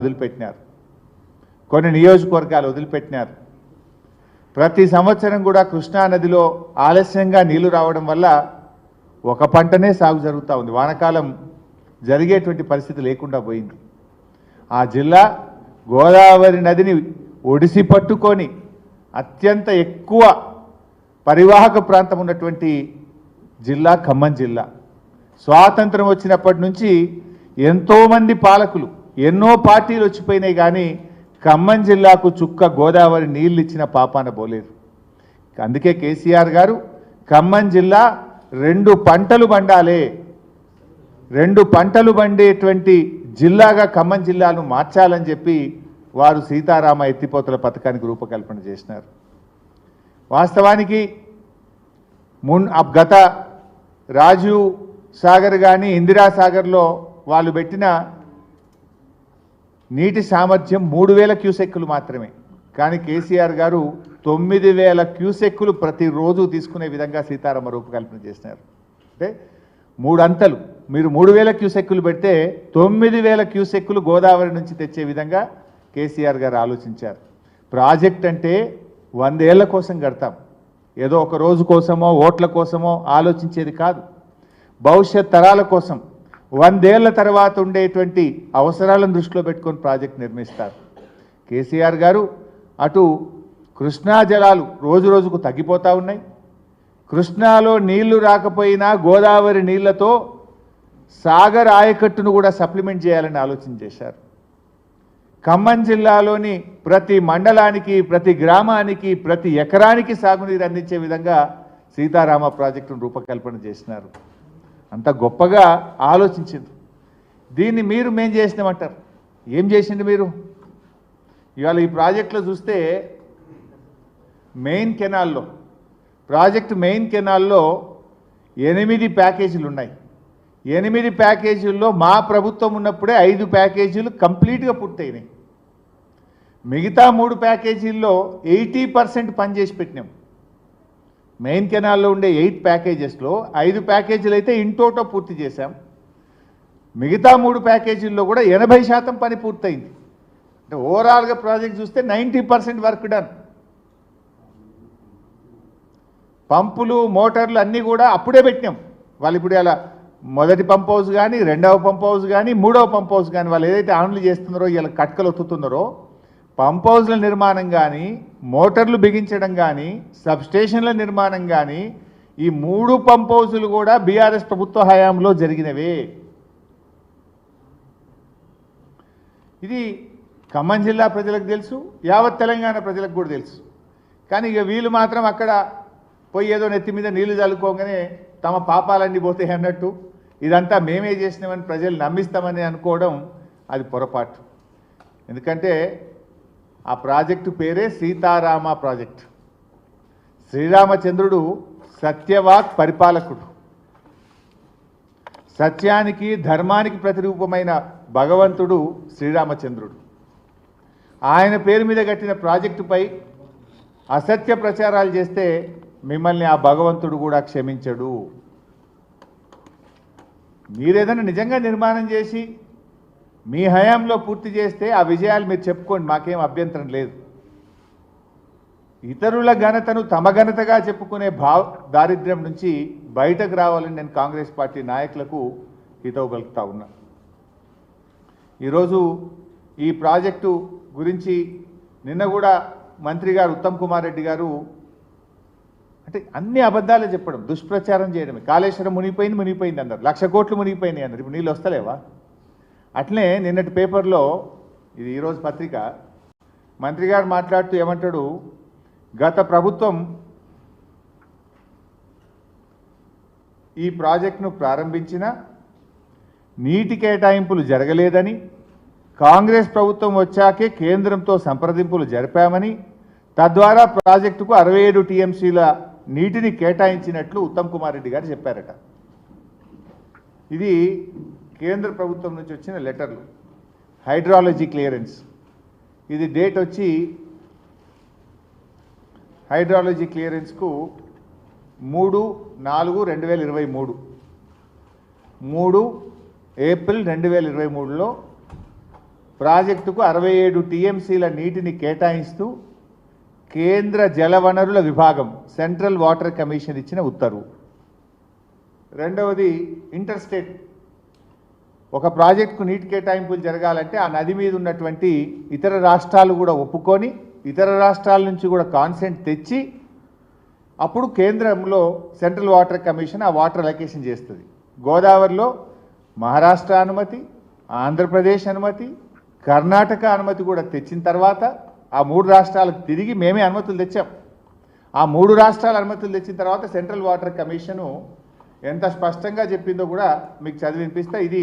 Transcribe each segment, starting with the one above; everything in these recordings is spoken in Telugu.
వదిలిపెట్టినారు, కొన్ని నియోజకవర్గాలు వదిలిపెట్టినారు. ప్రతి సంవత్సరం కూడా కృష్ణా నదిలో ఆలస్యంగా నీళ్లు రావడం వల్ల ఒక పంటనే సాగు జరుగుతూ ఉంది. వానాకాలం జరిగేటువంటి పరిస్థితి లేకుండా పోయింది. ఆ జిల్లా గోదావరి నదిని ఒడిసి పట్టుకొని అత్యంత ఎక్కువ పరివాహక ప్రాంతం ఉన్నటువంటి జిల్లా ఖమ్మం జిల్లా. స్వాతంత్రం వచ్చినప్పటి నుంచి ఎంతోమంది పాలకులు, ఎన్నో పార్టీలు వచ్చిపోయినాయి, కానీ ఖమ్మం జిల్లాకు చుక్క గోదావరి నీళ్ళు ఇచ్చిన పాపాన పోలేదు. అందుకే కేసీఆర్ గారు ఖమ్మం జిల్లా 2 పంటలు పండాలి, 2 పంటలు పండేటువంటి జిల్లాగా ఖమ్మం జిల్లాను మార్చాలని చెప్పి వారు సీతారామ ఎత్తిపోతల పథకానికి రూపకల్పన చేసినారు. వాస్తవానికి గత రాజీవ్ సాగర్ కానీ ఇందిరా సాగర్లో వాళ్ళు పెట్టిన నీటి సామర్థ్యం 3000 క్యూసెక్కులు మాత్రమే. కానీ కేసీఆర్ గారు 9000 క్యూసెక్కులు ప్రతిరోజు తీసుకునే విధంగా సీతారామ రూపకల్పన చేసినారు. అంటే 3 అంతలు. మీరు 3000 క్యూసెక్కులు పెడితే 9000 క్యూసెక్కులు గోదావరి నుంచి తెచ్చే విధంగా కేసీఆర్ గారు ఆలోచించారు. ప్రాజెక్ట్ అంటే 100 ఏళ్ల కోసం కడతాం, ఏదో ఒక రోజు కోసమో ఓట్ల కోసమో ఆలోచించేది కాదు. భవిష్యత్ తరాల కోసం 100 ఏళ్ల తర్వాత ఉండేటువంటి అవసరాలను దృష్టిలో పెట్టుకొని ప్రాజెక్ట్ నిర్మిస్తారు. కేసీఆర్ గారు అటు కృష్ణా జలాలు రోజు రోజుకు తగ్గిపోతూ ఉన్నాయి. కృష్ణాలో నీళ్లు రాకపోయినా గోదావరి నీళ్లతో సాగర్ ఆయకట్టును కూడా సప్లిమెంట్ చేయాలని ఆలోచన చేశారు. ఖమ్మం జిల్లాలోని ప్రతి మండలానికి, ప్రతి గ్రామానికి, ప్రతి ఎకరానికి సాగునీరు అందించే విధంగా సీతారామ ప్రాజెక్టును రూపకల్పన చేసినారు. అంత గొప్పగా ఆలోచించింది. దీన్ని మేము చేసినామంటారు. ఏం చేసింది మీరు? ఇవాళ ఈ ప్రాజెక్టులో చూస్తే మెయిన్ కెనాల్లో, ప్రాజెక్టు మెయిన్ కెనాల్లో 8 ప్యాకేజీలు ఉన్నాయి. 8 ప్యాకేజీల్లో మా ప్రభుత్వం ఉన్నప్పుడే 5 ప్యాకేజీలు కంప్లీట్గా పూర్తయినాయి. మిగతా 3 ప్యాకేజీల్లో 80% పనిచేసి పెట్టినాం. మెయిన్ కెనాల్లో ఉండే 8 ప్యాకేజెస్లో 5 ప్యాకేజీలు అయితే ఇంటోటో పూర్తి చేశాం. మిగతా 3 ప్యాకేజీల్లో కూడా 80% పని పూర్తయింది. అంటే ఓవరాల్గా ప్రాజెక్ట్ చూస్తే 90% వర్క్ డన్. పంపులు, మోటార్లు అన్నీ కూడా అప్పుడే పెట్టినాం. వాళ్ళు ఇప్పుడు అలా మొదటి పంప్ హౌస్ కానీ, 2వ పంప్ హౌస్ కానీ, 3వ పంప్ హౌస్ కానీ వాళ్ళు ఏదైతే ఆన్లు చేస్తున్నారో, ఇలా కట్కలు ఒత్తుతున్నారో, పంప్ హౌస్ల నిర్మాణం కానీ, మోటార్లు బిగించడం కానీ, సబ్స్టేషన్ల నిర్మాణం కానీ, ఈ 3 పంప్ హౌసులు కూడా బీఆర్ఎస్ ప్రభుత్వ హయాంలో జరిగినవే. ఇది ఖమ్మం జిల్లా ప్రజలకు తెలుసు, యావత్ తెలంగాణ ప్రజలకు కూడా తెలుసు. కానీ ఇక వీళ్ళు మాత్రం అక్కడ పోయి ఏదో నెత్తి మీద నీళ్లు చల్లుకోగానే తమ పాపాలన్నీ పోతాయి అన్నట్టు ఇదంతా మేమే చేసినామని ప్రజలు నమ్మిస్తామని అనుకోవడం అది పొరపాటు. ఎందుకంటే ఆ ప్రాజెక్టు పేరే సీతారామ ప్రాజెక్టు. శ్రీరామచంద్రుడు సత్యవాక్ పరిపాలకుడు, సత్యానికి ధర్మానికి ప్రతిరూపమైన భగవంతుడు శ్రీరామచంద్రుడు. ఆయన పేరు మీద కట్టిన ప్రాజెక్టుపై అసత్య ప్రచారాలు చేస్తే మిమ్మల్ని ఆ భగవంతుడు కూడా క్షమించడు. మీరేదైనా నిజంగా నిర్మాణం చేసి మీ హయాంలో పూర్తి చేస్తే ఆ విజయాలు మీరు చెప్పుకోండి, మాకేం అభ్యంతరం లేదు. ఇతరుల ఘనతను తమ ఘనతగా చెప్పుకునే దారిద్ర్యం నుంచి బయటకు రావాలని నేను కాంగ్రెస్ పార్టీ నాయకులకు హితవు పలుకుతా ఉన్నా. ఈరోజు ఈ ప్రాజెక్టు గురించి నిన్న కూడా మంత్రి గారు ఉత్తమ్ కుమార్ రెడ్డి గారు అంటే అన్ని అబద్ధాలే చెప్పడం, దుష్ప్రచారం చేయడమే. కాళేశ్వరం మునిగిపోయింది అన్నారు, 1,00,000 కోట్లు మునిగిపోయినాయి అన్నారు. ఇప్పుడు నీళ్ళు వస్తలేవా? అట్లే నిన్నటి పేపర్లో, ఇది ఈరోజు పత్రిక, మంత్రి గారు మాట్లాడుతూ ఏమంటాడు, గత ప్రభుత్వం ఈ ప్రాజెక్టును ప్రారంభించిన నీటి కేటాయింపులు జరగలేదని, కాంగ్రెస్ ప్రభుత్వం వచ్చాకే కేంద్రంతో సంప్రదింపులు జరిపామని, తద్వారా ప్రాజెక్టుకు 67 టీఎంసీల నీటిని కేటాయించినట్లు ఉత్తమ్ కుమార్ రెడ్డి గారు చెప్పారట. ఇది కేంద్ర ప్రభుత్వం నుంచి వచ్చిన లెటర్లు, హైడ్రాలజీ క్లియరెన్స్. ఇది డేట్ వచ్చి హైడ్రాలజీ క్లియరెన్స్కు 3/4/2023, 3 ఏప్రిల్ 2023లో ప్రాజెక్టుకు 67 టీఎంసీల నీటిని కేటాయిస్తూ కేంద్ర జలవనరుల విభాగం సెంట్రల్ వాటర్ కమిషన్ ఇచ్చిన ఉత్తర్వు. రెండవది ఇంటర్స్టేట్, ఒక ప్రాజెక్టుకు నీటి కేటాయింపులు జరగాలంటే ఆ నది మీద ఉన్నటువంటి ఇతర రాష్ట్రాలు కూడా ఒప్పుకొని ఇతర రాష్ట్రాల నుంచి కూడా కాన్సెంట్ తెచ్చి అప్పుడు కేంద్రంలో సెంట్రల్ వాటర్ కమిషన్ ఆ వాటర్ అలొకేషన్ చేస్తుంది. గోదావరిలో మహారాష్ట్ర అనుమతి, ఆంధ్రప్రదేశ్ అనుమతి, కర్ణాటక అనుమతి కూడా తెచ్చిన తర్వాత ఆ 3 రాష్ట్రాలకు తిరిగి మేమే అనుమతులు తెచ్చాం. ఆ 3 రాష్ట్రాల అనుమతులు తెచ్చిన తర్వాత సెంట్రల్ వాటర్ కమిషను ఎంత స్పష్టంగా చెప్పిందో కూడా మీకు చదివి వినిపిస్తా. ఇది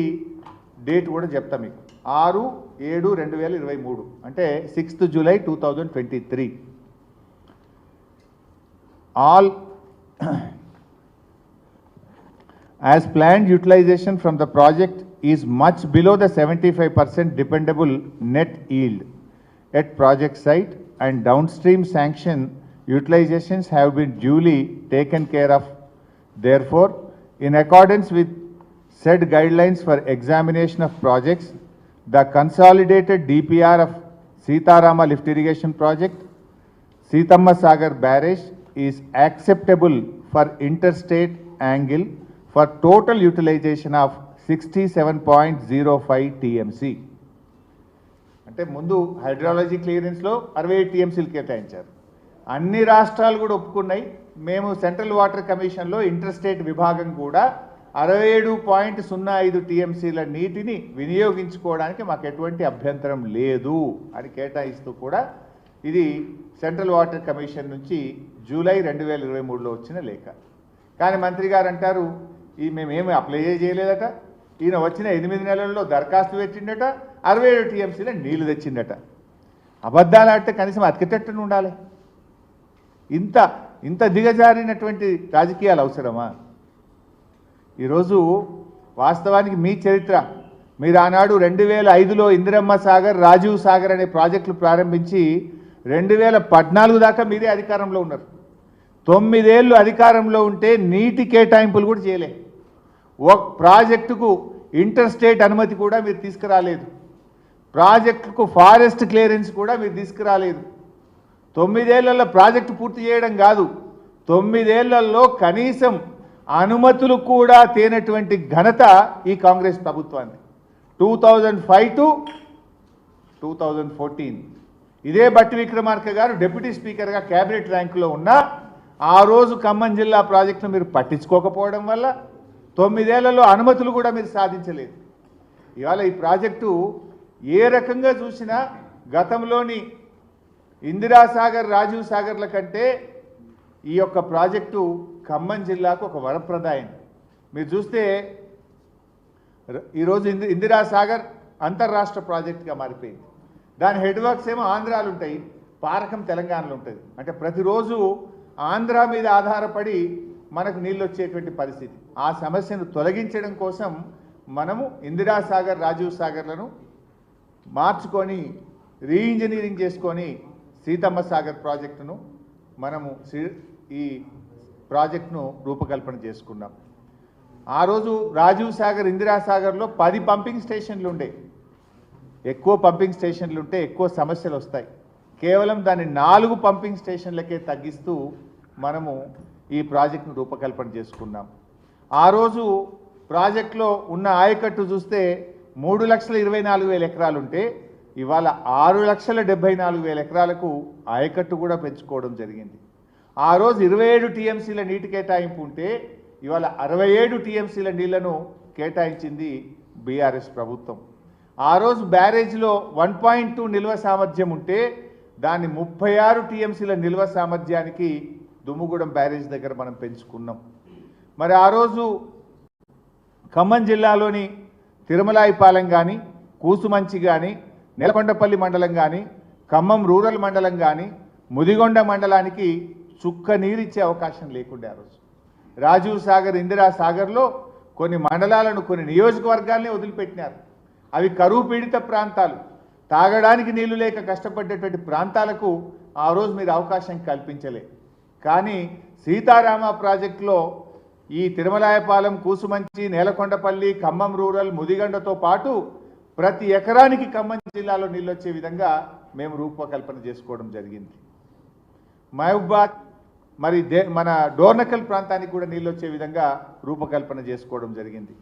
డేట్ కూడా చెప్తా మీకు. 6/7/2023 అంటే 6th July 2023. All as planned utilization from the project is much below the 75% dependable net yield at project site and downstream sanction utilizations have been duly taken care of. Therefore, in accordance with said guidelines for examination of projects, the consolidated DPR of Sitarama Lift Irrigation Project, Sitamma Sagar Barrage is acceptable for interstate angle for total utilization of 67.05 TMC. అంటే ముందు హైడ్రాలజీ క్లియరెన్స్లో 67 టీఎంసీలు కేటాయించారు. అన్ని రాష్ట్రాలు కూడా ఒప్పుకున్నాయి. మేము సెంట్రల్ వాటర్ కమిషన్లో ఇంటర్స్టేట్ విభాగం కూడా 67.05 టీఎంసీల నీటిని వినియోగించుకోవడానికి మాకు ఎటువంటి అభ్యంతరం లేదు అని కేటాయిస్తూ కూడా ఇది సెంట్రల్ వాటర్ కమిషన్ నుంచి జూలై 2023లో వచ్చిన లేఖ. కానీ మంత్రి గారు అంటారు ఈ మేమేమి అప్లై చేయలేదట, ఈయన వచ్చిన 8 నెలల్లో దరఖాస్తు పెట్టిండట, 67 టీఎంసీల నీళ్లు తెచ్చిండట. అబద్ధాలు ఆడితే కనీసం అతికెట్టట్టును ఉండాలి. ఇంత దిగజారినటువంటి రాజకీయాలు అవసరమా? ఈరోజు వాస్తవానికి మీ చరిత్ర, మీరు ఆనాడు 2005లో ఇందిరమ్మ సాగర్, రాజీవ్ సాగర్ అనే ప్రాజెక్టులు ప్రారంభించి 2014 దాకా మీరే అధికారంలో ఉన్నారు. 9 ఏళ్ళు అధికారంలో ఉంటే నీటి కేటాయింపులు కూడా చేయలే. ఒక ప్రాజెక్టుకు ఇంటర్స్టేట్ అనుమతి కూడా మీరు తీసుకురాలేదు. ప్రాజెక్టుకు ఫారెస్ట్ క్లియరెన్స్ కూడా మీరు తీసుకురాలేదు. 9 ఏళ్లలో ప్రాజెక్టు పూర్తి చేయడం కాదు, 9 ఏళ్లలో కనీసం అనుమతులు కూడా తేనటువంటి ఘనత ఈ కాంగ్రెస్ ప్రభుత్వాన్ని. 2005 to 2014 ఇదే బట్టి విక్రమార్క గారు డిప్యూటీ స్పీకర్గా క్యాబినెట్ ర్యాంకులో ఉన్న ఆ రోజు ఖమ్మం జిల్లా ప్రాజెక్టును మీరు పట్టించుకోకపోవడం వల్ల 9 ఏళ్లలో అనుమతులు కూడా మీరు సాధించలేదు. ఇవాళ ఈ ప్రాజెక్టు ఏ రకంగా చూసినా గతంలోని ఇందిరాసాగర్, రాజీవ్ సాగర్ల కంటే ఈ యొక్క ప్రాజెక్టు ఖమ్మం జిల్లాకు ఒక వరప్రదాయం. మీరు చూస్తే ఈరోజు ఇందిరాసాగర్ అంతర్రాష్ట్ర ప్రాజెక్టుగా మారిపోయింది. దాని హెడ్ వర్క్స్ ఏమో ఆంధ్రాలు ఉంటాయి, పారకం తెలంగాణలో ఉంటుంది. అంటే ప్రతిరోజు ఆంధ్ర మీద ఆధారపడి మనకు నీళ్ళు వచ్చేటువంటి పరిస్థితి. ఆ సమస్యను తొలగించడం కోసం మనము ఇందిరాసాగర్, రాజీవ్ సాగర్లను మార్చుకొని రీఇంజనీరింగ్ చేసుకొని సీతమ్మ సాగర్ ప్రాజెక్టును మనము ఈ ప్రాజెక్టును రూపకల్పన చేసుకున్నాం. ఆ రోజు రాజీవ్ సాగర్, ఇందిరాసాగర్లో 10 పంపింగ్ స్టేషన్లు ఉండే. ఎక్కువ పంపింగ్ స్టేషన్లు ఉంటే ఎక్కువ సమస్యలు వస్తాయి. కేవలం దాన్ని 4 పంపింగ్ స్టేషన్లకే తగ్గిస్తూ మనము ఈ ప్రాజెక్టును రూపకల్పన చేసుకున్నాం. ఆ రోజు ప్రాజెక్టులో ఉన్న ఆయకట్టు చూస్తే 3,24,000 ఎకరాలు ఉంటే ఇవాళ 6,74,000 ఎకరాలకు ఆయకట్టు కూడా పెంచుకోవడం జరిగింది. ఆ రోజు 27 టీఎంసీల నీటి కేటాయింపు ఉంటే ఇవాళ 67 టీఎంసీల నీళ్లను కేటాయించింది బీఆర్ఎస్ ప్రభుత్వం. ఆ రోజు బ్యారేజ్లో 1.2 నిల్వ సామర్థ్యం ఉంటే దాన్ని 36 టీఎంసీల నిల్వ సామర్థ్యానికి దుమ్ముగూడెం బ్యారేజ్ దగ్గర మనం పెంచుకున్నాం. మరి ఆ రోజు ఖమ్మం జిల్లాలోని తిరుమలాయిపాలెం కానీ, కూసుమంచి కానీ, నెలకొండపల్లి మండలం కానీ, ఖమ్మం రూరల్ మండలం కానీ, ముదిగొండ మండలానికి చుక్క నీరిచ్చే అవకాశం లేకుండే. ఆ రోజు రాజీవ్ సాగర్, ఇందిరా సాగర్లో కొన్ని మండలాలను, కొన్ని నియోజకవర్గాల్ని వదిలిపెట్టినారు. అవి కరువు పీడిత ప్రాంతాలు, తాగడానికి నీళ్లు లేక కష్టపడ్డటువంటి ప్రాంతాలకు ఆ రోజు మీరు అవకాశం కల్పించలే. కానీ సీతారామ ప్రాజెక్టులో ఈ తిరుమలాయపాలెం, కూసుమంచి, నేలకొండపల్లి, ఖమ్మం రూరల్, ముదిగండతో పాటు ప్రతి ఎకరానికి ఖమ్మం జిల్లాలో నీళ్ళు వచ్చే విధంగా మేము రూపకల్పన చేసుకోవడం జరిగింది. మహబూబాద్ మరి మన డోర్నకల్ ప్రాంతానికి కూడా నీళ్ళు వచ్చే విధంగా రూపకల్పన చేసుకోవడం జరిగింది.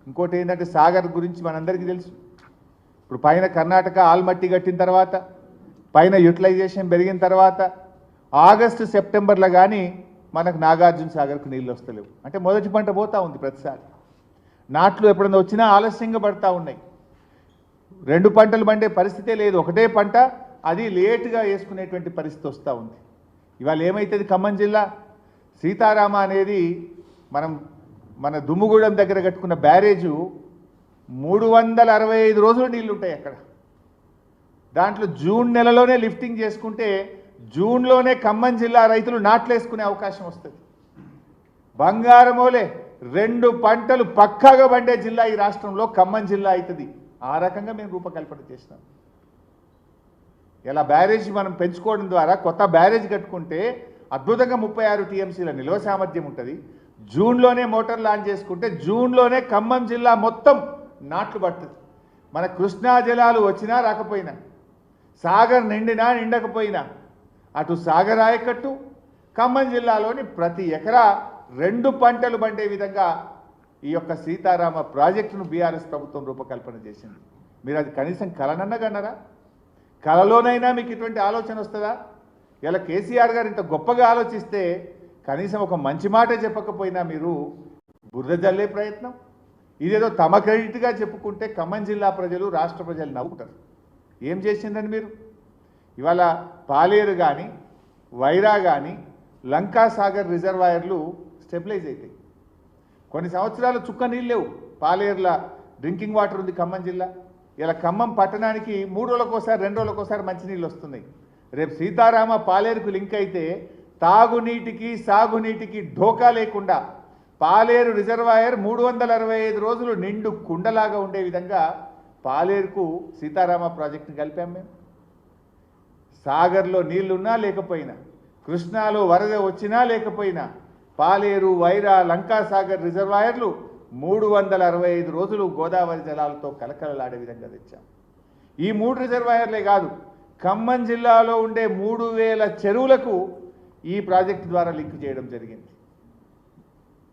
ఇంకోటి ఏంటంటే సాగర్ గురించి మనందరికీ తెలుసు. ఇప్పుడు పైన కర్ణాటక ఆల్మట్టి కట్టిన తర్వాత, పైన యూటిలైజేషన్ పెరిగిన తర్వాత ఆగస్టు సెప్టెంబర్లో కానీ మనకు నాగార్జున సాగర్కు నీళ్ళు వస్తలేవు. అంటే మొదటి పంట పోతూ ఉంది. ప్రతిసారి నాట్లు ఎప్పుడైనా వచ్చినా ఆలస్యంగా పడతా ఉన్నాయి. 2 పంటలు పండే పరిస్థితే లేదు. ఒకటే పంట, అది లేటుగా వేసుకునేటువంటి పరిస్థితి వస్తూ ఉంది. ఇవాళ ఏమైతుంది, ఖమ్మం జిల్లా సీతారామ అనేది మన దుమ్ముగూడెం దగ్గర కట్టుకున్న బ్యారేజు 365 రోజులు నీళ్ళు ఉంటాయి అక్కడ. దాంట్లో జూన్ నెలలోనే లిఫ్టింగ్ చేసుకుంటే జూన్లోనే ఖమ్మం జిల్లా రైతులు నాట్లేసుకునే అవకాశం వస్తుంది. బంగారమోలే 2 పంటలు పక్కాగా పండే జిల్లా ఈ రాష్ట్రంలో ఖమ్మం జిల్లా అవుతుంది. ఆ రకంగా మేము రూపకల్పన చేసినాం. ఇలా బ్యారేజ్ మనం పెంచుకోవడం ద్వారా, కొత్త బ్యారేజ్ కట్టుకుంటే అద్భుతంగా 36 టీఎంసీల నిల్వ సామర్థ్యం ఉంటుంది. జూన్లోనే మోటార్ లాంచ్ చేసుకుంటే జూన్లోనే ఖమ్మం జిల్లా మొత్తం నాట్లు పడుతుంది. మన కృష్ణా జలాలు వచ్చినా రాకపోయినా, సాగర్ నిండినా నిండకపోయినా, అటు సాగర్ ఆయకట్టు ఖమ్మం జిల్లాలోని ప్రతి ఎకరా 2 పంటలు పండే విధంగా ఈ యొక్క సీతారామ ప్రాజెక్టును బీఆర్ఎస్ ప్రభుత్వం రూపకల్పన చేసింది. మీరు అది కనీసం కలనన్నగన్నారా? కలలోనైనా మీకు ఇటువంటి ఆలోచన వస్తుందా? ఇలా కేసీఆర్ గారు ఇంత గొప్పగా ఆలోచిస్తే కనీసం ఒక మంచి మాట చెప్పకపోయినా మీరు బురద జల్లే ప్రయత్నం. ఇదేదో తమ క్రెడిట్గా చెప్పుకుంటే ఖమ్మం జిల్లా ప్రజలు, రాష్ట్ర ప్రజలు నవ్వుకుంటారు. ఏం చేసిందని మీరు ఇవాళ పాలేరు కానీ, వైరా కానీ, లంకా సాగర్ రిజర్వాయర్లు స్టెబిలైజ్ అవుతాయి. కొన్ని సంవత్సరాలు చుక్క నీళ్ళు లేవు. పాలేరుల డ్రింకింగ్ వాటర్ ఉంది ఖమ్మం జిల్లా. ఇలా ఖమ్మం పట్టణానికి 3 రోజులకోసారి 2 రోజులకోసారి మంచినీళ్ళు వస్తున్నాయి. రేపు సీతారామ పాలేరుకు లింక్ అయితే తాగునీటికి సాగునీటికి ఢోకా లేకుండా పాలేరు రిజర్వాయర్ 365 రోజులు నిండు కుండలాగా ఉండే విధంగా పాలేరుకు సీతారామ ప్రాజెక్టుని కలిపాం మేము. సాగర్లో నీళ్లున్నా లేకపోయినా, కృష్ణాలో వరద వచ్చినా లేకపోయినా, పాలేరు, వైరా, లంకా సాగర్ రిజర్వాయర్లు 365 రోజులు గోదావరి జలాలతో కలకలలాడే విధంగా తెచ్చాం. ఈ 3 రిజర్వాయర్లే కాదు, ఖమ్మం జిల్లాలో ఉండే 3000 చెరువులకు ఈ ప్రాజెక్టు ద్వారా లింక్ చేయడం జరిగింది.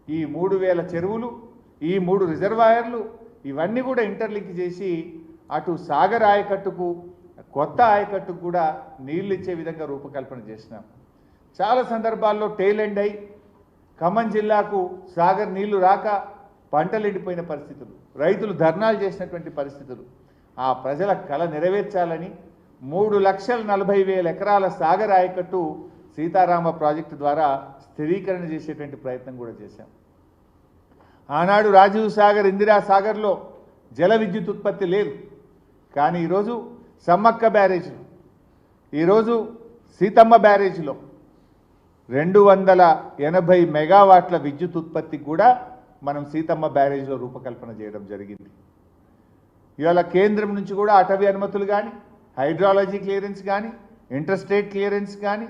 ఈ 3000 చెరువులు, ఈ 3 రిజర్వాయర్లు ఇవన్నీ కూడా ఇంటర్లింక్ చేసి అటు సాగర్ ఆయకట్టుకు, కొత్త ఆయకట్టుకు కూడా నీళ్ళు ఇచ్చే విధంగా రూపకల్పన చేసినాం. చాలా సందర్భాల్లో టెయిల్ ఎండ్ అయి ఖమ్మం జిల్లాకు సాగర్ నీళ్లు రాక పంటలు ఎండిపోయిన పరిస్థితులు, రైతులు ధర్నాలు చేసినటువంటి పరిస్థితులు. ఆ ప్రజల కళ నెరవేర్చాలని 3,40,000 ఎకరాల సాగర్ ఆయకట్టు సీతారామ ప్రాజెక్టు ద్వారా స్థిరీకరణ చేసేటువంటి ప్రయత్నం కూడా చేశాం. ఆనాడు రాజీవ్ సాగర్, ఇందిరా సాగర్లో జల విద్యుత్ ఉత్పత్తి లేదు. కానీ ఈరోజు సమ్మక్క బ్యారేజ్లో, ఈరోజు సీతమ్మ బ్యారేజ్లో 280 మెగావాట్ల విద్యుత్ ఉత్పత్తికి కూడా మనం సీతమ్మ బ్యారేజ్లో రూపకల్పన చేయడం జరిగింది. ఇవాళ కేంద్రం నుంచి కూడా అటవీ అనుమతులు కానీ, హైడ్రాలజీ క్లియరెన్స్ కానీ, ఇంటర్స్టేట్ క్లియరెన్స్ కానీ,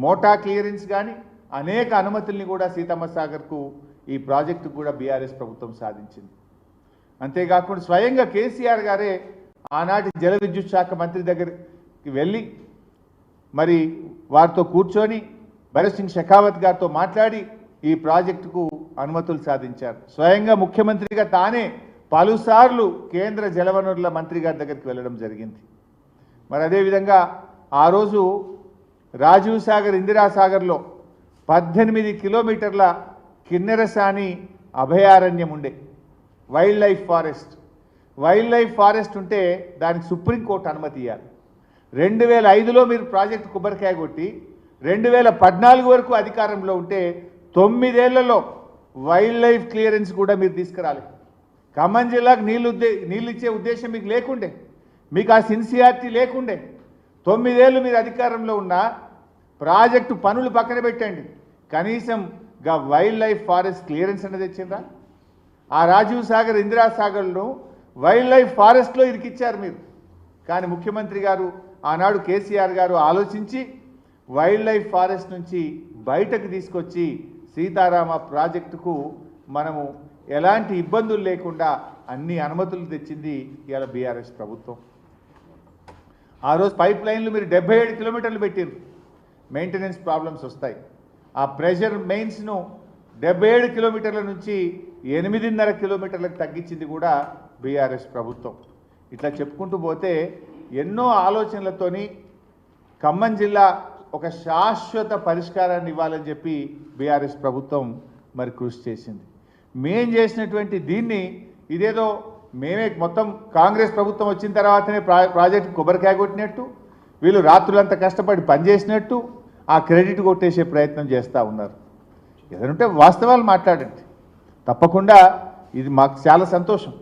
మోటా క్లియరెన్స్ కానీ అనేక అనుమతుల్ని కూడా సీతమ్మ సాగర్కు, ఈ ప్రాజెక్టుకు కూడా బీఆర్ఎస్ ప్రభుత్వం సాధించింది. అంతేకాకుండా స్వయంగా కేసీఆర్ గారే ఆనాటి జల విద్యుత్ శాఖ మంత్రి దగ్గరికి వెళ్ళి మరి వారితో కూర్చొని భరత్ సింగ్ షెకావత్ గారితో మాట్లాడి ఈ ప్రాజెక్టుకు అనుమతులు సాధించారు. స్వయంగా ముఖ్యమంత్రిగా తానే పలుసార్లు కేంద్ర జలవనరుల మంత్రి గారి దగ్గరికి వెళ్ళడం జరిగింది. మరి అదేవిధంగా ఆ రోజు రాజీవ్ సాగర్, ఇందిరా సాగర్లో 18 కిలోమీటర్ల కిన్నెరసాని అభయారణ్యం ఉండే wild life forest. Wild life forest ఉంటే దానికి సుప్రీంకోర్టు అనుమతి ఇవ్వాలి. 2005లో మీరు ప్రాజెక్టు కొబ్బరికాయ కొట్టి 2014 వరకు అధికారంలో ఉంటే 9 ఏళ్లలో వైల్డ్ లైఫ్ క్లియరెన్స్ కూడా మీరు తీసుకురాలి. ఖమ్మం జిల్లాకు నీళ్ళు ఇచ్చే ఉద్దేశం మీకు లేకుండే, మీకు ఆ సిన్సియారిటీ లేకుండే. 9 ఏళ్ళు మీరు అధికారంలో ఉన్న ప్రాజెక్టు పనులు పక్కన పెట్టండి, కనీసం వైల్డ్ లైఫ్ ఫారెస్ట్ క్లియరెన్స్ అనేది తెచ్చిండ్రా? ఆ రాజీవ్ సాగర్, ఇందిరా సాగర్ను వైల్డ్ లైఫ్ ఫారెస్ట్లో ఇరికిచ్చారు మీరు. కానీ ముఖ్యమంత్రి గారు ఆనాడు కేసీఆర్ గారు ఆలోచించి వైల్డ్ లైఫ్ ఫారెస్ట్ నుంచి బయటకు తీసుకొచ్చి సీతారామ ప్రాజెక్టుకు మనము ఎలాంటి ఇబ్బందులు లేకుండా అన్ని అనుమతులు తెచ్చింది ఇవాళ బీఆర్ఎస్ ప్రభుత్వం. ఆ రోజు పైప్ లైన్లు మీరు 77 కిలోమీటర్లు పెట్టారు, మెయింటెనెన్స్ ప్రాబ్లమ్స్ వస్తాయి. ఆ ప్రెషర్ మెయిన్స్ను 77 కిలోమీటర్ల నుంచి 8.5 కిలోమీటర్లకు తగ్గించింది కూడా బీఆర్ఎస్ ప్రభుత్వం. ఇట్లా చెప్పుకుంటూ పోతే ఎన్నో ఆలోచనలతోని ఖమ్మం జిల్లా ఒక శాశ్వత పరిష్కారాన్ని ఇవ్వాలని చెప్పి బీఆర్ఎస్ ప్రభుత్వం మరి కృషి చేసింది. మేం చేసినటువంటి దీన్ని ఇదేదో మేమే మొత్తం కాంగ్రెస్ ప్రభుత్వం వచ్చిన తర్వాతనే ప్రాజెక్టు కొబ్బరికాయ కొట్టినట్టు, వీళ్ళు రాత్రులంతా కష్టపడి పనిచేసినట్టు ఆ క్రెడిట్ కొట్టేసే ప్రయత్నం చేస్తూ ఉన్నారు. ఏదంటే వాస్తవాలు మాట్లాడండి. తప్పకుండా ఇది మాకు చాలా సంతోషం.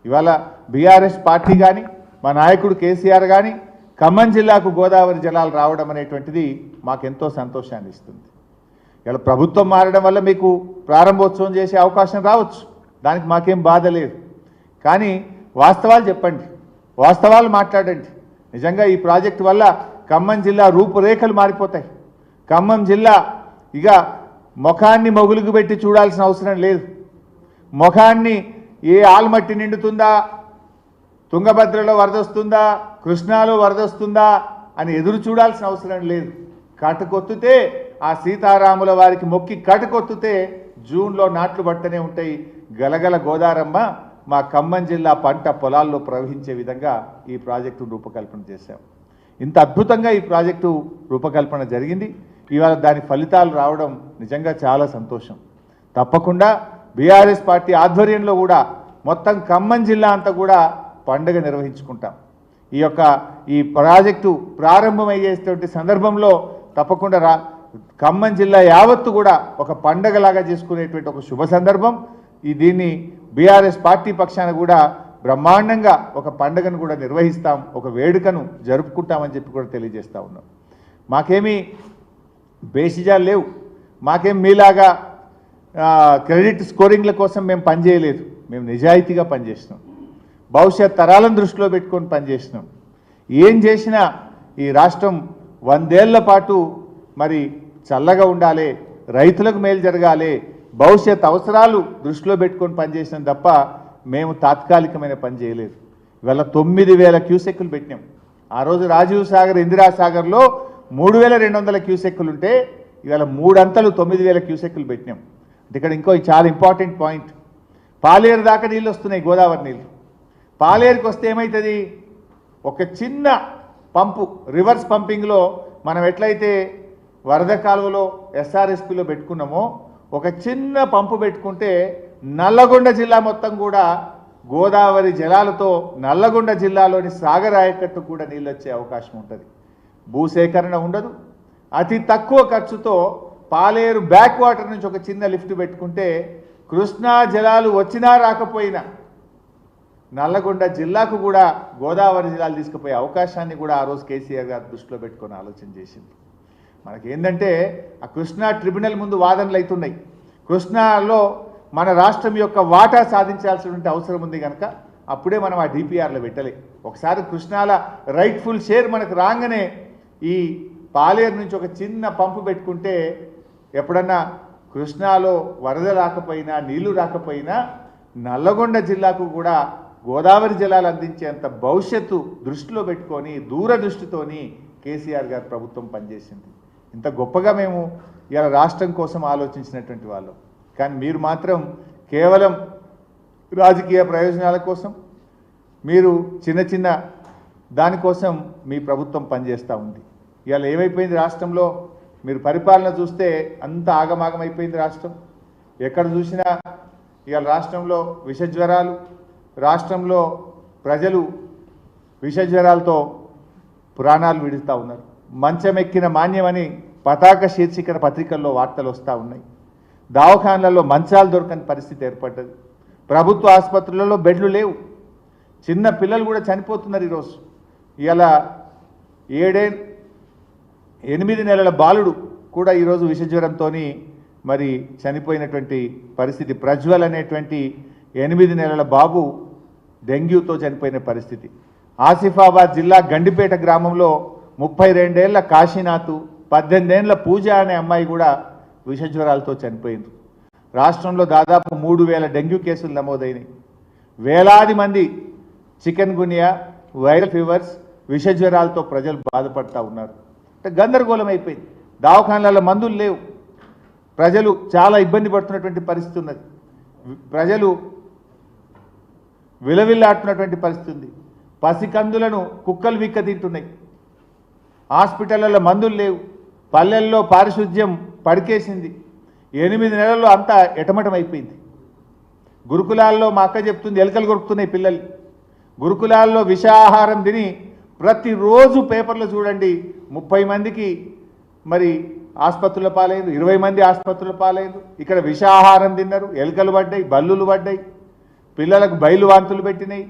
ఇవాళ బీఆర్ఎస్ పార్టీ కానీ మా నాయకుడు కేసీఆర్ కానీ ఖమ్మం జిల్లాకు గోదావరి జలాలు రావడం అనేటువంటిది మాకెంతో సంతోషాన్ని ఇస్తుంది. ఇలా ప్రభుత్వం మారడం వల్ల మీకు ప్రారంభోత్సవం చేసే అవకాశం రావచ్చు, దానికి మాకేం బాధ లేదు. కానీ వాస్తవాలు చెప్పండి, వాస్తవాలు మాట్లాడండి. నిజంగా ఈ ప్రాజెక్టు వల్ల ఖమ్మం జిల్లా రూపురేఖలు మారిపోతాయి. ఖమ్మం జిల్లా ఇక ముఖాన్ని మొగులుగు పెట్టి చూడాల్సిన అవసరం లేదు. ముఖాన్ని ఏ ఆల్మట్టి నిండుతుందా, తుంగభద్రలో వరదొస్తుందా, కృష్ణాలో వరదొస్తుందా అని ఎదురు చూడాల్సిన అవసరం లేదు. కటకొత్తుతే ఆ సీతారాముల వారికి మొక్కి కటకొత్తుతే జూన్లో నాట్లు పట్టనే ఉంటాయి. గలగల గోదారమ్మ మా ఖమ్మం జిల్లా పంట పొలాల్లో ప్రవహించే విధంగా ఈ ప్రాజెక్టు రూపకల్పన చేశాం. ఇంత అద్భుతంగా ఈ ప్రాజెక్టు రూపకల్పన జరిగింది. ఇవాళ దాని ఫలితాలు రావడం నిజంగా చాలా సంతోషం. తప్పకుండా బీఆర్ఎస్ పార్టీ ఆధ్వర్యంలో కూడా మొత్తం ఖమ్మం జిల్లా అంతా కూడా పండుగ నిర్వహించుకుంటాం. ఈ ప్రాజెక్టు ప్రారంభమయ్యేటువంటి సందర్భంలో తప్పకుండా ఖమ్మం జిల్లా యావత్తు కూడా ఒక పండగలాగా చేసుకునేటువంటి ఒక శుభ సందర్భం. దీన్ని బీఆర్ఎస్ పార్టీ పక్షాన కూడా బ్రహ్మాండంగా ఒక పండుగను కూడా నిర్వహిస్తాం, ఒక వేడుకను జరుపుకుంటామని చెప్పి కూడా తెలియజేస్తూ ఉన్నాం. మాకేమీ బేసిజాలు లేవు, మాకేం మీలాగా క్రెడిట్ స్కోరింగ్ల కోసం మేము పనిచేయలేదు. మేము నిజాయితీగా పనిచేసినాం, భవిష్యత్ తరాలను దృష్టిలో పెట్టుకొని పనిచేసినాం. ఏం చేసినా ఈ రాష్ట్రం 100 ఏళ్ల పాటు మరి చల్లగా ఉండాలి, రైతులకు మేలు జరగాలి, భవిష్యత్ అవసరాలు దృష్టిలో పెట్టుకొని పనిచేసినాం తప్ప మేము తాత్కాలికమైన పని చేయలేదు. ఇవాళ 9000 క్యూసెక్కులు పెట్టినాం. ఆ రోజు రాజీవ్ సాగర్, ఇందిరాసాగర్లో 3200 క్యూసెక్కులు ఉంటే ఇవాళ 3 అంతలు 9000 క్యూసెక్కులు పెట్టినాం. అంటే ఇక్కడ ఇంకో చాలా ఇంపార్టెంట్ పాయింట్, పాలేరు దాకా నీళ్ళు వస్తున్నాయి, గోదావరి నీళ్ళు. పాలేరుకి వస్తే ఏమవుతుంది, ఒక చిన్న పంపు రివర్స్ పంపింగ్లో మనం ఎట్లయితే వరద కాలువలో ఎస్ఆర్ఎస్పిలో పెట్టుకున్నామో ఒక చిన్న పంపు పెట్టుకుంటే నల్లగొండ జిల్లా మొత్తం కూడా గోదావరి జలాలతో నల్లగొండ జిల్లాలోని సాగర్ ఆయకట్టు కూడా నీళ్ళు వచ్చే అవకాశం ఉంటుంది. భూసేకరణ ఉండదు, అతి తక్కువ ఖర్చుతో పాలేరు బ్యాక్ వాటర్ నుంచి ఒక చిన్న లిఫ్ట్ పెట్టుకుంటే కృష్ణా జలాలు వచ్చినా రాకపోయినా నల్లగొండ జిల్లాకు కూడా గోదావరి జిల్లాలు తీసుకుపోయే అవకాశాన్ని కూడా ఆ రోజు కేసీఆర్ గారు దృష్టిలో పెట్టుకొని ఆలోచన చేసింది. మనకేంటంటే ఆ కృష్ణా ట్రిబ్యునల్ ముందు వాదనలు అవుతున్నాయి. కృష్ణాలో మన రాష్ట్రం యొక్క వాటా సాధించాల్సినటువంటి అవసరం ఉంది కనుక అప్పుడే మనం ఆ డిపిఆర్లో పెట్టలే. ఒకసారి కృష్ణాల రైట్ఫుల్ షేర్ మనకు రాగానే ఈ పాలేరు నుంచి ఒక చిన్న పంపు పెట్టుకుంటే ఎప్పుడన్నా కృష్ణాలో వరద రాకపోయినా నీళ్లు రాకపోయినా నల్లగొండ జిల్లాకు కూడా గోదావరి జలాలు అందించేంత భవిష్యత్తు దృష్టిలో పెట్టుకొని దూరదృష్టితోని కేసీఆర్ గారు ప్రభుత్వం పనిచేసింది. ఇంత గొప్పగా మేము ఇలా రాష్ట్రం కోసం ఆలోచించినటువంటి వాళ్ళు. కానీ మీరు మాత్రం కేవలం రాజకీయ ప్రయోజనాల కోసం, మీరు చిన్న చిన్న దానికోసం మీ ప్రభుత్వం పనిచేస్తూ ఉంది. ఇవాళ ఏమైపోయింది రాష్ట్రంలో, మీరు పరిపాలన చూస్తే అంత ఆగమాగమైపోయింది రాష్ట్రం. ఎక్కడ చూసినా ఇవాళ రాష్ట్రంలో విషజ్వరాలు, రాష్ట్రంలో ప్రజలు విషజ్వరాలతో ప్రాణాలు విడుస్తూ ఉన్నారు. మంచమెక్కిన మాన్యమని పతాక శీర్షికన పత్రికల్లో వార్తలు వస్తూ ఉన్నాయి. దవాఖాన్లలో మంచాలు దొరకని పరిస్థితి ఏర్పడ్డది. ప్రభుత్వ ఆసుపత్రులలో బెడ్లు లేవు. చిన్న పిల్లలు కూడా చనిపోతున్నారు. ఈరోజు ఇలా 8 నెలల బాలుడు కూడా ఈరోజు విషజ్వరంతో మరి చనిపోయినటువంటి పరిస్థితి. ప్రజ్వల్ అనేటువంటి 8 నెలల బాబు డెంగ్యూతో చనిపోయిన పరిస్థితి. ఆసిఫాబాద్ జిల్లా గండిపేట గ్రామంలో 32 ఏళ్ల కాశీనాథ్, 18 ఏళ్ల పూజ అనే అమ్మాయి కూడా విషజ్వరాలతో చనిపోయింది. రాష్ట్రంలో దాదాపు 3000 డెంగ్యూ కేసులు నమోదైనాయి. వేలాది మంది చికెన్ గునియా, వైరల్ ఫీవర్స్, విషజ్వరాలతో ప్రజలు బాధపడుతూ ఉన్నారు. అంటే గందరగోళం అయిపోయింది. దవాఖానాల మందులు లేవు. ప్రజలు చాలా ఇబ్బంది పడుతున్నటువంటి పరిస్థితి ఉన్నది. ప్రజలు విలవిల్లాడుతున్నటువంటి పరిస్థితి ఉంది. పసికందులను కుక్కలు విక్క తింటున్నాయి. హాస్పిటళ్లలో మందులు లేవు. పల్లెల్లో పారిశుద్ధ్యం పడికేసింది. 8 నెలల్లో అంతా ఎటమటం అయిపోయింది. గురుకులాల్లో మా అక్క చెప్తుంది ఎలుకలు కొరుకుతున్నాయి పిల్లలు. గురుకులాల్లో విషాహారం తిని ప్రతిరోజు పేపర్లో చూడండి 30 మందికి మరి ఆసుపత్రుల పాలైంది, 20 మంది ఆసుపత్రుల పాలైంది. ఇక్కడ విషాహారం తిన్నారు, ఎలుకలు పడ్డాయి, బల్లులు పడ్డాయి, పిల్లలకు బయలు వాంతులు పెట్టినాయి.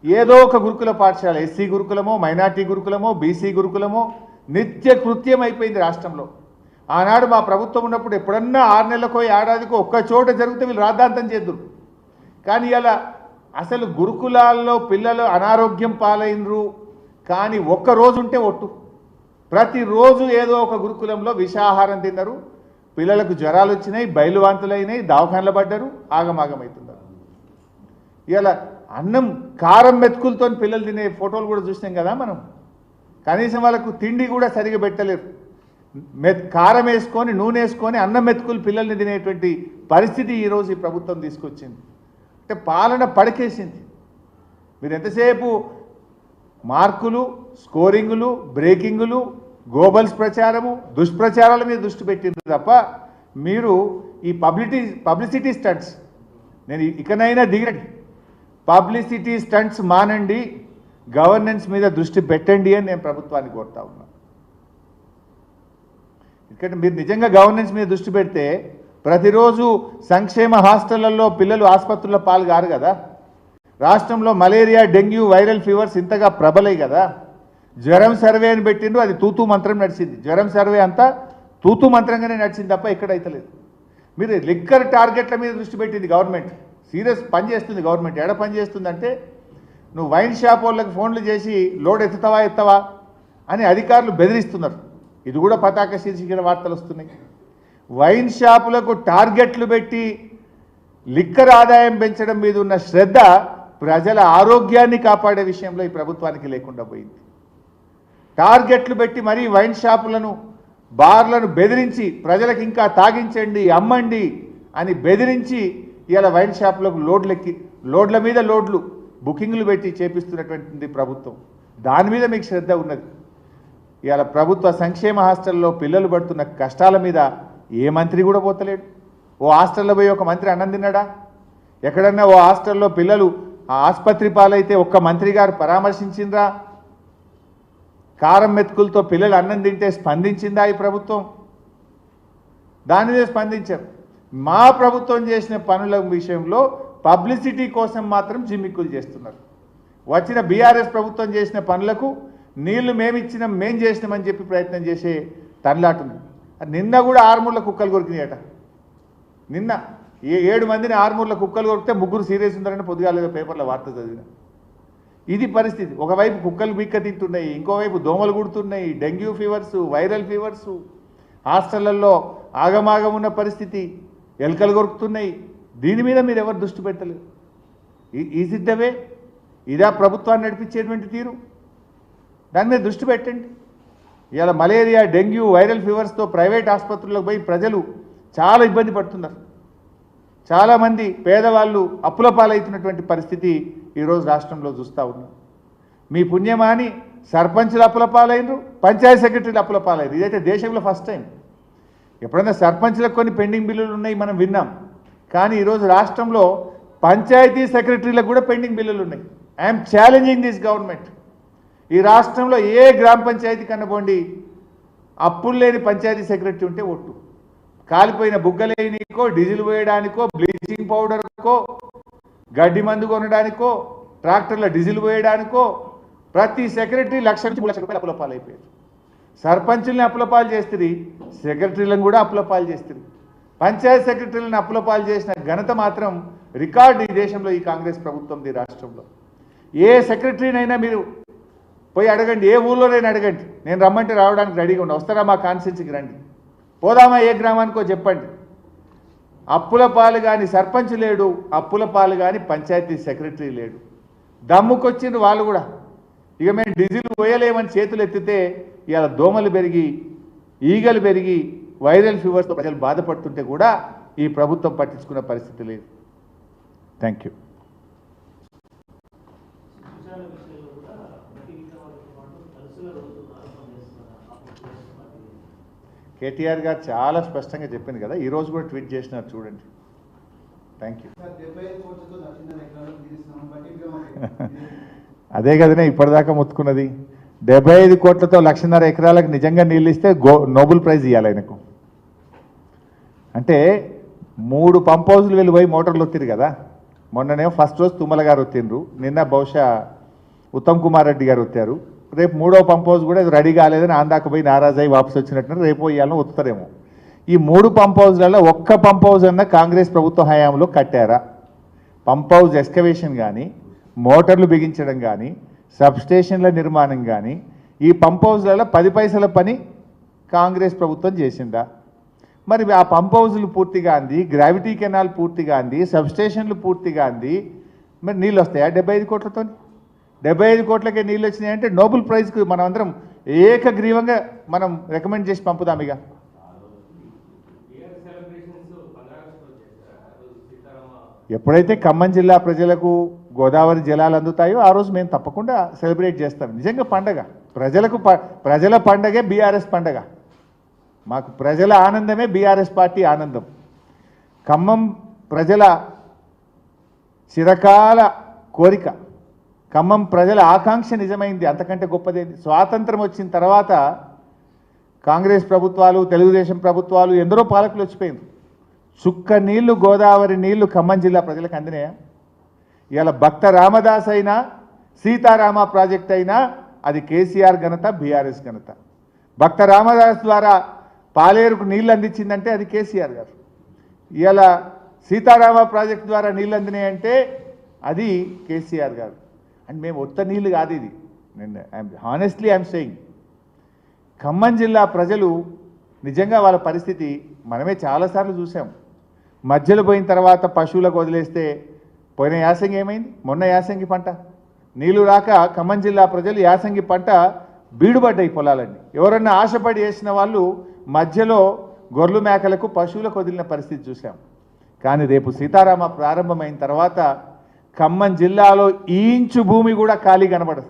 ఏదో ఒక గురుకుల పాఠశాల, ఎస్సీ గురుకులమో, మైనార్టీ గురుకులమో, బీసీ గురుకులమో నిత్య కృత్యం అయిపోయింది రాష్ట్రంలో. ఆనాడు మా ప్రభుత్వం ఉన్నప్పుడు ఎప్పుడన్నా 6 నెలలకో ఏడాదికో ఒక్క చోట జరిగితే వీళ్ళు రాద్ధాంతం చేద్దురు. కానీ ఇలా అసలు గురుకులాల్లో పిల్లలు అనారోగ్యం పాలైనరు. కానీ ఒక్కరోజు ఉంటే ఒట్టు, ప్రతిరోజు ఏదో ఒక గురుకులంలో విషాహారం తిన్నారు, పిల్లలకు జ్వరాలు వచ్చినాయి, బయలువాంతులైనాయి, దవాఖానలు పడ్డారు, ఆగమాగమవుతున్నారు. ఇలా అన్నం కారం మెతుకులతో పిల్లలు తినే ఫోటోలు కూడా చూసినాం కదా మనం. కనీసం వాళ్ళకు తిండి కూడా సరిగా పెట్టలేరు. కారం వేసుకొని నూనె వేసుకొని అన్నం మెతుకులు పిల్లల్ని తినేటువంటి పరిస్థితి ఈరోజు ఈ ప్రభుత్వం తీసుకొచ్చింది. అంటే పాలన పడకేసింది. మీరు ఎంతసేపు మార్కులు, స్కోరింగులు, బ్రేకింగులు, గోబల్స్ ప్రచారము, దుష్ప్రచారాల మీద దృష్టి పెట్టింది తప్ప మీరు ఈ పబ్లిసిటీ స్టంట్స్, నేను ఇకనైనా దిగండి, పబ్లిసిటీ స్టంట్స్ మానండి, గవర్నెన్స్ మీద దృష్టి పెట్టండి అని నేను ప్రభుత్వాన్ని కోరుతా ఉన్నాను. ఎందుకంటే మీరు నిజంగా గవర్నెన్స్ మీద దృష్టి పెడితే ప్రతిరోజు సంక్షేమ హాస్టళ్లలో పిల్లలు ఆసుపత్రుల పాలు కారు కదా. రాష్ట్రంలో మలేరియా, డెంగ్యూ, వైరల్ ఫీవర్స్ ఇంతగా ప్రబలై కదా. జ్వరం సర్వే అని పెట్టిండ్రు, అది తూతూ మంత్రం నడిచింది. జ్వరం సర్వే అంతా తూతూ మంత్రంగానే నడిచింది తప్ప ఎక్కడైతలేదు. మీరు లిక్కర్ టార్గెట్ల మీద దృష్టి పెట్టింది గవర్నమెంట్. సీరియస్ పని చేస్తుంది గవర్నమెంట్. ఎడ పని చేస్తుందంటే నువ్వు వైన్ షాప్ వాళ్ళకి ఫోన్లు చేసి లోడ్ ఎత్తుతావా అని అధికారులు బెదిరిస్తున్నారు. ఇది కూడా పతాక శీర్షికల వార్తలు వస్తున్నాయి. వైన్ షాపులకు టార్గెట్లు పెట్టి లిక్కర్ ఆదాయం పెంచడం మీద ఉన్న శ్రద్ధ ప్రజల ఆరోగ్యాన్ని కాపాడే విషయంలో ఈ ప్రభుత్వానికి లేకుండా పోయింది. టార్గెట్లు పెట్టి మరీ వైన్ షాపులను, బార్లను బెదిరించి ప్రజలకు ఇంకా తాగించండి, అమ్మండి అని బెదిరించి ఇలా వైన్ షాపులకు లోడ్ల మీద లోడ్లు బుకింగ్లు పెట్టి చేపిస్తున్నటువంటి ప్రభుత్వం. దాని మీద మీకు శ్రద్ధ ఉన్నది. ఇవాళ ప్రభుత్వ సంక్షేమ హాస్టల్లో పిల్లలు పడుతున్న కష్టాల మీద ఏ మంత్రి కూడా పోతలేడు. ఓ హాస్టల్లో పోయి ఒక మంత్రి అన్నం తిన్నాడా? ఎక్కడన్నా ఓ హాస్టల్లో పిల్లలు ఆ ఆసుపత్రి పాలైతే ఒక్క మంత్రి గారు పరామర్శించిండ్రా? కారం మెతుకులతో పిల్లలు అన్నం తింటే స్పందించిందా ఈ ప్రభుత్వం? దాని మీద స్పందించారు. మా ప్రభుత్వం చేసిన పనుల విషయంలో పబ్లిసిటీ కోసం మాత్రం జిమ్మిక్కులు చేస్తున్నారు. వచ్చిన బీఆర్ఎస్ ప్రభుత్వం చేసిన పనులకు నీళ్లు మేమిచ్చినాం, మేం చేసినామని చెప్పి ప్రయత్నం చేసే తనలాటుంది. నిన్న కూడా ఆర్మూర్ల కుక్కలు కొరికినాయట. నిన్న 7 మందిని ఆర్మూర్ల కుక్కలు కొరికితే 3 సీరియస్ ఉన్నారని పొద్దుగాలేదో పేపర్లో వార్త చదివిన. ఇది పరిస్థితి. ఒకవైపు కుక్కలు బిక్క తింటున్నాయి, ఇంకోవైపు దోమలు కుడుతున్నాయి, డెంగ్యూ ఫీవర్సు, వైరల్ ఫీవర్సు, హాస్టళ్లలో ఆగమాగం ఉన్న పరిస్థితి, ఎలుకలు కొరుకుతున్నాయి. దీని మీద మీరు ఎవరు దృష్టి పెట్టలేదు. Is it the way? ఇదా ప్రభుత్వాన్ని నడిపించేటువంటి తీరు? దాని మీద దృష్టి పెట్టండి. ఇవాళ మలేరియా, డెంగ్యూ, వైరల్ ఫీవర్స్తో ప్రైవేట్ ఆసుపత్రులకు పోయి ప్రజలు చాలా ఇబ్బంది పడుతున్నారు. చాలామంది పేదవాళ్ళు అప్పుల పాలవుతున్నటువంటి పరిస్థితి ఈరోజు రాష్ట్రంలో చూస్తూ ఉన్నాం. మీ పుణ్యమాని సర్పంచులు అప్పుల పాలైనరు, పంచాయతీ సెక్రటరీలు అప్పుల పాలైనరు. ఇదైతే దేశంలో ఫస్ట్ టైం. ఎప్పుడైనా సర్పంచులకు కొన్ని పెండింగ్ బిల్లులు ఉన్నాయి, మనం విన్నాం. కానీ ఈరోజు రాష్ట్రంలో పంచాయతీ సెక్రటరీలకు కూడా పెండింగ్ బిల్లులు ఉన్నాయి. I'm challenging this government. ఈ రాష్ట్రంలో ఏ గ్రామ పంచాయతీ కనబోండి అప్పులు లేని పంచాయతీ సెక్రటరీ ఉంటే ఒట్టు. కాలిపోయిన బుగ్గలేనికో, డీజిల్ పోయడానికో, బ్లీచింగ్ పౌడర్కో, గడ్డి మందు కొనడానికో, ట్రాక్టర్ల డీజిల్ పోయడానికో ప్రతి సెక్రటరీ 1,00,000 నుంచి 3,00,000 రూపాయలు అప్పుల పాలైపోయారు. సర్పంచుల్ని అప్పుల పాలు చేస్తుంది, సెక్రటరీలను కూడా అప్పుల పాలు చేస్తుంది. పంచాయత్ సెక్రటరీలను అప్పుల పాలు చేసిన ఘనత మాత్రం రికార్డు ఈ దేశంలో, ఈ కాంగ్రెస్ ప్రభుత్వంది. రాష్ట్రంలో ఏ సెక్రటరీనైనా మీరు పోయి అడగండి, ఏ ఊళ్ళోనైనా అడగండి, నేను రమ్మంటే రావడానికి రెడీగా ఉండి వస్తారా, మా కాన్స్టిట్యూన్సీకి రండి, పోదామా ఏ గ్రామానికో చెప్పండి. అప్పుల పాలు కాని సర్పంచ్ లేడు, అప్పుల పాలు కాని పంచాయతీ సెక్రటరీ లేడు. దమ్ముకొచ్చిండ్రు వాళ్ళు కూడా. ఇక మేము డీజిల్ పోయలేమని చేతులు ఎత్తితే ఇవాళ దోమలు పెరిగి, ఈగలు పెరిగి, వైరల్ ఫీవర్స్తో ప్రజలు బాధపడుతుంటే కూడా ఈ ప్రభుత్వం పట్టించుకున్న పరిస్థితి లేదు. Thank you. కేటీఆర్ గారు చాలా స్పష్టంగా చెప్పింది కదా, ఈరోజు కూడా ట్వీట్ చేసినారు చూడండి. Thank you. అదే కదనే ఇప్పటిదాకా మొత్తుకున్నది. 75 కోట్లతో 1.5 ఎకరాలకు నిజంగా నీళ్ళు ఇస్తే నోబెల్ ప్రైజ్ ఇవ్వాలి ఆయనకు. అంటే 3 పంప్ హౌస్లు వెళ్ళి పోయి మోటార్లు వచ్చింది కదా. మొన్ననే ఫస్ట్ రోజు తుమ్మల గారు వచ్చిండ్రు, నిన్న బహుశా ఉత్తమ్ కుమార్ రెడ్డి గారు వచ్చారు. రేపు 3వ పంప్ హౌస్ కూడా రెడీ కాలేదని ఆందాక పోయి నారాజు అయ్యి వాపసు వచ్చినట్టు రేపు ఇవ్వాలని వస్తారేమో. ఈ 3 పంప్ హౌస్లలో ఒక్క పంప్ హౌస్ అన్న కాంగ్రెస్ ప్రభుత్వ హయాంలో కట్టారా? పంప్ హౌస్ ఎక్స్కవేషన్ కానీ, మోటార్లు బిగించడం కానీ, సబ్స్టేషన్ల నిర్మాణం కానీ, ఈ పంప్ హౌస్లలో 10 పైసల పని కాంగ్రెస్ ప్రభుత్వం చేసిందా? మరి ఆ పంప్ హౌస్లు పూర్తిగా అంది, గ్రావిటీ కెనాల్ పూర్తిగా అంది, సబ్స్టేషన్లు పూర్తిగా అంది, మరి నీళ్ళు వస్తాయా 75 కోట్లతో? 75 కోట్లకే నీళ్ళు వచ్చినాయంటే నోబెల్ ప్రైజ్కి మనం అందరం ఏకగ్రీవంగా మనం రికమెండ్ చేసి పంపుదాం. ఇక ఎప్పుడైతే ఖమ్మం జిల్లా ప్రజలకు గోదావరి జలాలు అందుతాయో ఆ రోజు మేము తప్పకుండా సెలబ్రేట్ చేస్తాం. నిజంగా పండగ ప్రజల పండగే బీఆర్ఎస్ పండగ. మాకు ప్రజల ఆనందమే బీఆర్ఎస్ పార్టీ ఆనందం. ఖమ్మం ప్రజల చిరకాల కోరిక, ఖమ్మం ప్రజల ఆకాంక్ష నిజమైంది. అంతకంటే గొప్పదేంది? స్వాతంత్రం వచ్చిన తర్వాత కాంగ్రెస్ ప్రభుత్వాలు, తెలుగుదేశం ప్రభుత్వాలు, ఎందరో పాలకులు వచ్చిపోయింది. చుక్క నీళ్లు, గోదావరి నీళ్లు ఖమ్మం జిల్లా ప్రజలకు అందినాయా? ఇవాళ భక్త రామదాస్ అయినా, సీతారామ ప్రాజెక్ట్ అయినా అది కేసీఆర్ ఘనత, బీఆర్ఎస్ ఘనత. భక్త రామదాస్ ద్వారా పాలేరుకు నీళ్ళు అందించిందంటే అది కేసీఆర్ గారు. ఇవాళ సీతారామ ప్రాజెక్ట్ ద్వారా నీళ్ళు అందినాయంటే అది కేసీఆర్ గారు. అండ్ మేము ఒక్క నీళ్ళు కాదు ఇది. నేను హానెస్ట్లీ ఐఎమ్ సెయింగ్, ఖమ్మం జిల్లా ప్రజలు నిజంగా వాళ్ళ పరిస్థితి మనమే చాలాసార్లు చూసాం. మధ్యలో పోయిన తర్వాత పశువులకు వదిలేస్తే పోయిన యాసంగి ఏమైంది? మొన్న యాసంగి పంట నీళ్లు రాక ఖమ్మం జిల్లా ప్రజలు యాసంగి పంట బీడుబడ్డాయి పొలాలన్నీ. ఎవరన్నా ఆశపడి వేసిన వాళ్ళు మధ్యలో గొర్రెలు మేకలకు పశువులకు వదిలిన పరిస్థితి చూసాం. కానీ రేపు సీతారామ ప్రారంభమైన తర్వాత ఖమ్మం జిల్లాలో ఇంచు భూమి కూడా ఖాళీ కనబడదు.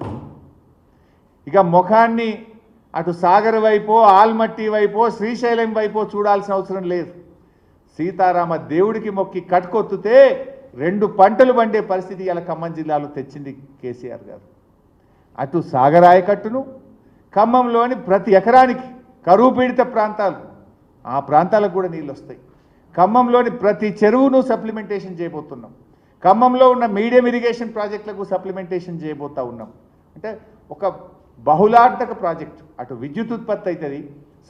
ఇక ముఖాన్ని అటు సాగర్ వైపో, ఆల్మట్టి వైపో, శ్రీశైలం వైపో చూడాల్సిన అవసరం లేదు. సీతారామ దేవుడికి మొక్కి కట్టుకొత్తుతే 2 పంటలు పండే పరిస్థితి ఇలా ఖమ్మం జిల్లాలో తెచ్చింది కేసీఆర్ గారు. అటు సాగర్ ఆయకట్టును, ఖమ్మంలోని ప్రతి ఎకరానికి కరువు పీడిత ప్రాంతాలు, ఆ ప్రాంతాలకు కూడా నీళ్ళు వస్తాయి. ఖమ్మంలోని ప్రతి చెరువును సప్లిమెంటేషన్ చేయబోతున్నాం. ఖమ్మంలో ఉన్న మీడియం ఇరిగేషన్ ప్రాజెక్టులకు సప్లిమెంటేషన్ చేయబోతా ఉన్నాం. అంటే ఒక బహుళార్థక ప్రాజెక్టు. అటు విద్యుత్ ఉత్పత్తి అవుతుంది,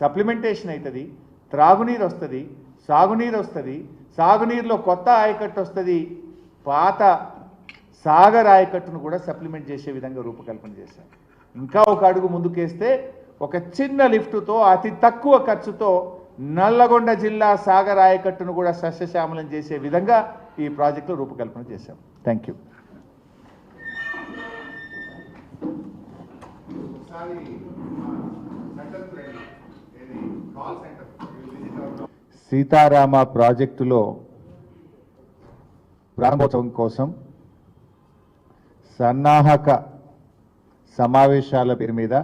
సప్లిమెంటేషన్ అవుతుంది, త్రాగునీరు వస్తుంది, సాగునీరు వస్తుంది, సాగునీరులో కొత్త ఆయకట్టు వస్తుంది, పాత సాగర్ ఆయకట్టును కూడా సప్లిమెంట్ చేసే విధంగా రూపకల్పన చేశాం. ఇంకా ఒక అడుగు ముందుకేస్తే ఒక చిన్న లిఫ్టుతో అతి తక్కువ ఖర్చుతో నల్లగొండ జిల్లా సాగర్ ఆయకట్టును కూడా సస్యశ్యామలం చేసే విధంగా ఈ ప్రాజెక్టులో రూపకల్పన చేశాం. Thank you. సీతారామ ప్రాజెక్టులో ప్రారంభోత్సవం కోసం సన్నాహక సమావేశాల పేరు మీద